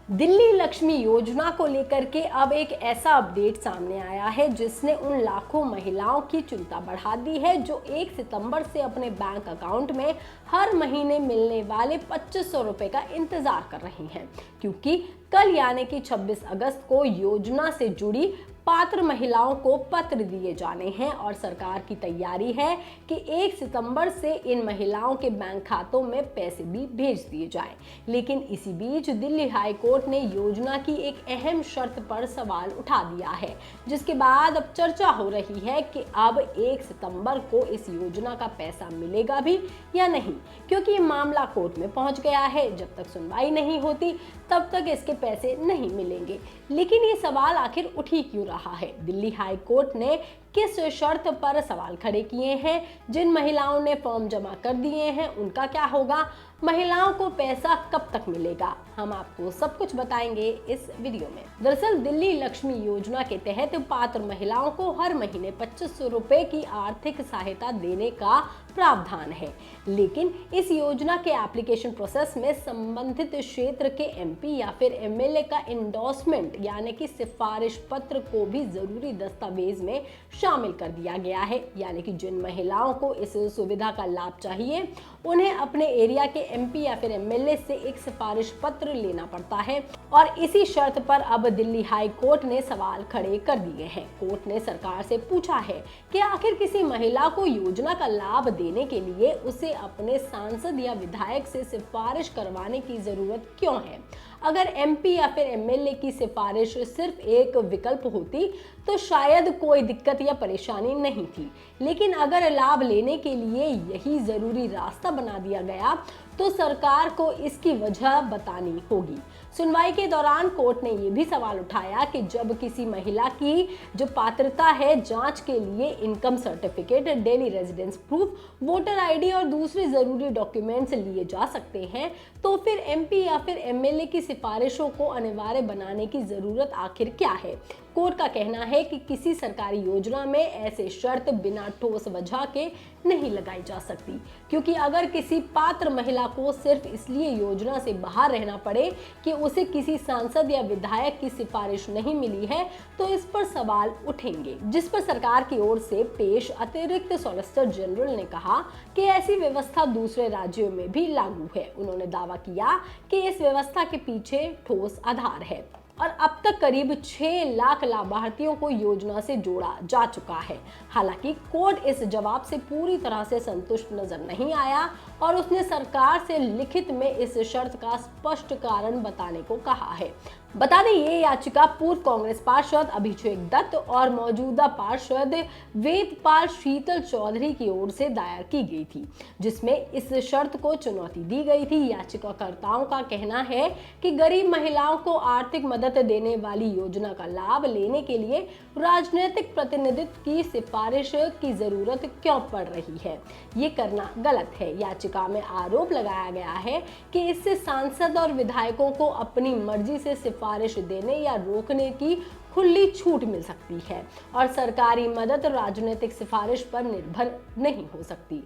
दिल्ली लक्ष्मी योजना को लेकर के अब एक ऐसा अपडेट सामने आया है जिसने उन लाखों महिलाओं की चिंता बढ़ा दी है जो 1 सितंबर से अपने बैंक अकाउंट में हर महीने मिलने वाले 2500 रुपए का इंतजार कर रही हैं, क्योंकि कल यानी कि 26 अगस्त को योजना से जुड़ी पात्र महिलाओं को पत्र दिए जाने हैं और सरकार की तैयारी है कि 1 सितंबर से इन महिलाओं के बैंक खातों में पैसे भी भेज दिए जाएं। लेकिन इसी बीच दिल्ली हाई कोर्ट ने योजना की एक अहम शर्त पर सवाल उठा दिया है, जिसके बाद अब चर्चा हो रही है कि अब 1 सितंबर को इस योजना का पैसा मिलेगा भी या नहीं, क्योंकि ये मामला कोर्ट में पहुंच गया है। जब तक सुनवाई नहीं होती तब तक इसके पैसे नहीं मिलेंगे। लेकिन ये सवाल आखिर उठ ही क्यों रहा है? दिल्ली हाई कोर्ट ने किस शर्त पर सवाल खड़े किए हैं? जिन महिलाओं ने फॉर्म जमा कर दिए हैं उनका क्या होगा? महिलाओं को पैसा कब तक मिलेगा? हम आपको सब कुछ बताएंगे इस वीडियो में। दरअसल दिल्ली लक्ष्मी योजना के तहत पात्र महिलाओं को हर महीने 2500 रुपए की आर्थिक सहायता देने का प्रावधान है, लेकिन इस योजना के एप्लीकेशन प्रोसेस में संबंधित क्षेत्र के एमपी या फिर एमएलए का इंडोर्समेंट यानी कि सिफारिश पत्र को भी जरूरी दस्तावेज में शामिल कर दिया गया है। यानी कि जिन महिलाओं को इस सुविधा का लाभ चाहिए उन्हें अपने एरिया के एमपी या फिर एमएलए से एक सिफारिश पत्र लेना पड़ता है और इसी शर्त पर अब दिल्ली हाई कोर्ट ने सवाल खड़े कर दिए हैं। कोर्ट ने सरकार से पूछा है कि आखिर किसी महिला को योजना का लाभ देने के लिए उसे अपने सांसद या विधायक से सिफारिश करवाने की जरूरत क्यों है? अगर एमपी या फिर एमएलए की सिफारिश सिर्फ एक विकल्प होती तो शायद कोई दिक्कत या परेशानी नहीं थी, लेकिन अगर लाभ लेने के लिए यही जरूरी रास्ता बना दिया गया तो सरकार को इसकी वजह बतानी होगी। सुनवाई के दौरान कोर्ट ने यह भी सवाल उठाया कि जब किसी महिला की जो पात्रता है जांच के लिए income certificate, daily residence proof, voter ID और दूसरे जरूरी डॉक्यूमेंट्स लिए जा सकते हैं, तो फिर एमपी या फिर एमएलए की सिफारिशों को अनिवार्य बनाने की जरूरत आखिर क्या है? कोर्ट का कहना है कि किसी सरकारी योजना में ऐसे शर्त बिना ठोस वजह के नहीं लगाई जा सकती, क्योंकि अगर किसी पात्र महिला को सिर्फ इसलिए योजना से बाहर रहना पड़े कि उसे किसी सांसद या विधायक की सिफारिश नहीं मिली है तो इस पर सवाल उठेंगे, जिस पर सरकार की ओर से पेश अतिरिक्त सॉलिसिटर जनरल ने कहा कि ऐसी व्यवस्था दूसरे राज्यों में भी लागू है। उन्होंने दावा किया कि इस व्यवस्था के पीछे ठोस आधार है और अब तक करीब 6 लाख लाभार्थियों को योजना से जोड़ा जा चुका है। हालांकि कोर्ट इस जवाब से पूरी तरह से संतुष्ट नजर नहीं आया और उसने सरकार से लिखित में इस शर्त का स्पष्ट कारण बताने को कहा है। बता दें ये याचिका पूर्व कांग्रेस पार्षद अभिषेक दत्त और मौजूदा पार्षद वेदपाल शीतल चौधरी की ओर से दायर की गई थी, जिसमें इस शर्त को चुनौती दी गई थी। याचिकाकर्ताओं का कहना है कि गरीब महिलाओं को आर्थिक मदद देने वाली योजना का लाभ लेने के लिए राजनीतिक प्रतिनिधित्व की सिफारिश की जरूरत क्यों पड़ रही है? ये करना गलत है। याचिका में आरोप लगाया गया है कि इससे सांसद और विधायकों को अपनी मर्जी से सिफारिश देने या रोकने की खुली छूट मिल सकती है और सरकारी मदद राजनीतिक सिफारिश पर निर्भर नहीं हो सकती।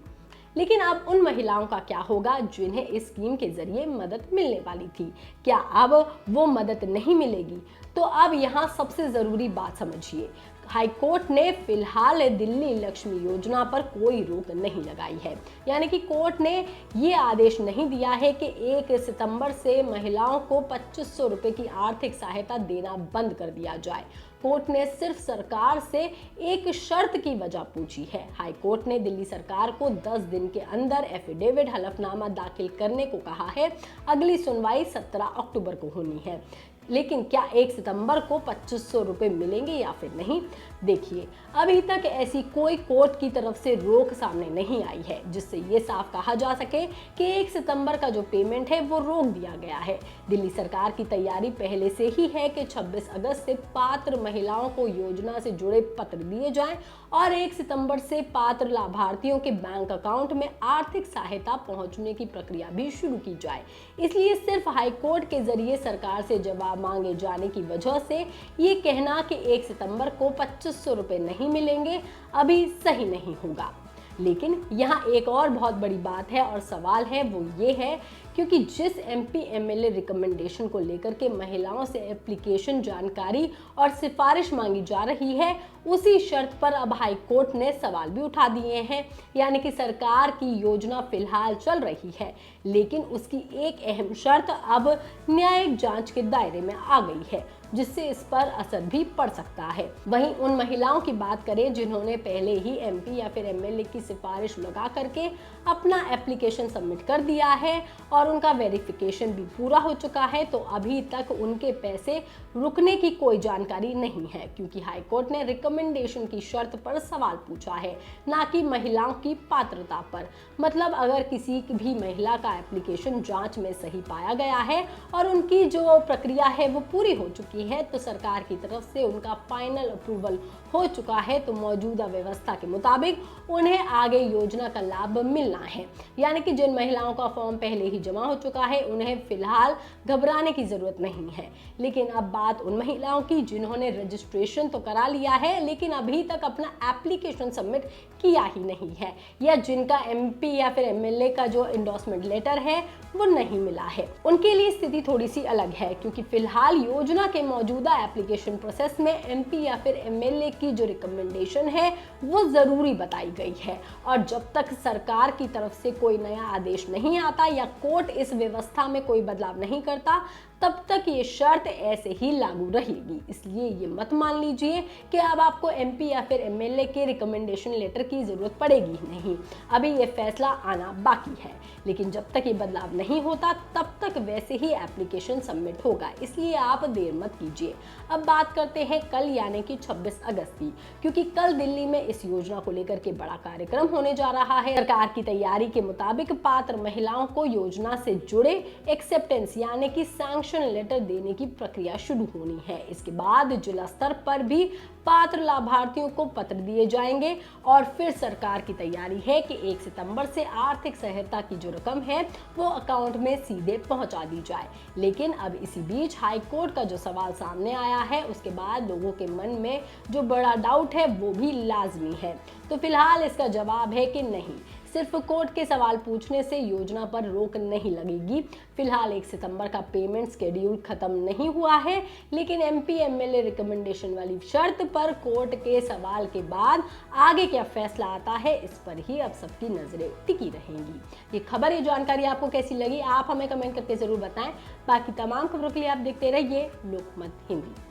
लेकिन अब उन महिलाओं का क्या होगा जिन्हें इस स्कीम के जरिए मदद मिलने वाली थी? क्या अब वो मदद नहीं मिलेगी? तो अब यहाँ सबसे जरूरी बात समझिए, हाई कोर्ट ने फिलहाल दिल्ली लक्ष्मी योजना पर कोई रोक नहीं लगाई है। यानी कि कोर्ट ने ये आदेश नहीं दिया है कि 1 सितंबर से महिलाओं को 2500 रुपए की आर्थिक सहायता देना बंद कर दिया जाए। कोर्ट ने सिर्फ सरकार से एक शर्त की वजह पूछी है। हाई कोर्ट ने दिल्ली सरकार को 10 दिन के अंदर एफिडेविट हलफनामा दाखिल करने को कहा है। अगली सुनवाई 17 अक्टूबर को होनी है। लेकिन क्या 1 सितंबर को 2500 रुपए मिलेंगे या फिर नहीं? देखिए, अभी तक ऐसी कोई कोर्ट की तरफ से रोक सामने नहीं आई है जिससे ये साफ कहा जा सके कि 1 सितंबर का जो पेमेंट है वो रोक दिया गया है। दिल्ली सरकार की तैयारी पहले से ही है कि 26 अगस्त से पात्र महिलाओं को योजना से जुड़े पत्र दिए जाएं और 1 सितंबर से पात्र लाभार्थियों के बैंक अकाउंट में आर्थिक सहायता पहुंचने की प्रक्रिया भी शुरू की जाए। इसलिए सिर्फ हाईकोर्ट के जरिए सरकार से जवाब मांगे जाने की वजह से ये कहना कि 1 सितंबर को 2500 रुपए नहीं मिलेंगे अभी सही नहीं होगा। लेकिन यहाँ एक और बहुत बड़ी बात है और सवाल है वो ये है क्योंकि जिस एमपी एमएलए रिकमेंडेशन को लेकर के महिलाओं से एप्लीकेशन जानकारी और सिफारिश मांगी जा रही है, उसी शर्त पर अब हाई कोर्ट ने सवाल भी उठा दिए हैं। यानी कि सरकार की योजना फिलहाल चल रही है, लेकिन उसकी एक अहम शर्त अब न्यायिक जांच के दायरे में आ गई है, जिससे इस पर असर भी पड़ सकता है। वहीं उन महिलाओं की बात करें जिन्होंने पहले ही एमपी या फिर एमएलए की सिफारिश लगा करके अपना एप्लीकेशन सबमिट कर दिया है और उनका वेरिफिकेशन भी पूरा हो चुका है, तो अभी तक उनके पैसे रुकने की कोई जानकारी नहीं है, क्योंकि हाईकोर्ट ने रिकमेंडेशन की शर्त पर सवाल पूछा है, ना कि महिलाओं की पात्रता पर। मतलब अगर किसी भी महिला का एप्लीकेशन जांच में सही पाया गया है और उनकी जो प्रक्रिया है वो पूरी हो चुकी है, तो सरकार की तरफ से उनका फाइनल अप्रूवल हो चुका है, तो मौजूदा व्यवस्था के मुताबिक उन्हें आगे योजना का लाभ मिलना है। यानी कि जिन महिलाओं का फॉर्म पहले ही जमा हो चुका है, उन्हें फिलहाल घबराने की जरूरत नहीं है। लेकिन अब बात उन महिलाओं की जिन्होंने रजिस्ट्रेशन तो करा लिया है, लेकिन अभी तक अपना एप्लीकेशन सबमिट किया ही नहीं है, या जिनका एमपी या फिर एमएलए का जो एंडोर्समेंट लेटर है वो नहीं मिला है। उनके लिए स्थिति थोड़ी सी अलग है, क्योंकि फिलहाल योजना के मौजूदा एप्लीकेशन प्रोसेस में एमपी या फिर एमएलए की जो रिकमेंडेशन है वो जरूरी बताई गई है, और जब तक सरकार की तरफ से कोई नया आदेश नहीं आता या कोर्ट इस व्यवस्था में कोई बदलाव नहीं करता, तब तक ये शर्त ऐसे ही लागू रहेगी। इसलिए ये मत मान लीजिए कि अब आपको एमपी या फिर एमएलए के रिकमेंडेशन लेटर की जरूरत पड़ेगी ही नहीं। अभी ये फैसला आना बाकी है, लेकिन जब तक ये बदलाव नहीं होता तब तक वैसे ही एप्लीकेशन सबमिट होगा, इसलिए आप देर मत कीजिए। अब बात करते हैं कल यानी कि 26 अगस्त की, क्योंकि कल दिल्ली में इस योजना को लेकर के बड़ा कार्यक्रम होने जा रहा है। सरकार की तैयारी के मुताबिक पात्र महिलाओं को योजना से जुड़े एक्सेप्टेंस यानी कि सैंक्शन लेटर देने की प्रक्रिया शुरू होनी है। इसके बाद जिला स्तर पर भी पात्र लाभार्थियों को पत्र दिए जाएंगे, और फिर सरकार की तैयारी है कि 1 सितंबर से आर्थिक सहायता की जो रकम है वो अकाउंट में सीधे पहुंचा दी जाए। लेकिन अब इसी बीच हाई कोर्ट का जो सवाल सामने आया है, उसके बाद लोगों के मन में जो बड़ा डाउट है वो भी लाजमी है। तो फिलहाल इसका जवाब है कि नहीं, सिर्फ कोर्ट के सवाल पूछने से योजना पर रोक नहीं लगेगी। फिलहाल 1 सितंबर का पेमेंट शेड्यूल खत्म नहीं हुआ है, लेकिन एमपी एमएलए रिकमेंडेशन वाली शर्त पर कोर्ट के सवाल के बाद आगे क्या फैसला आता है, इस पर ही अब सबकी नजरें टिकी रहेंगी। ये खबर, ये जानकारी आपको कैसी लगी, आप हमें कमेंट करके जरूर बताएं। बाकी तमाम खबरों के लिए आप देखते रहिए लोकमत हिंदी।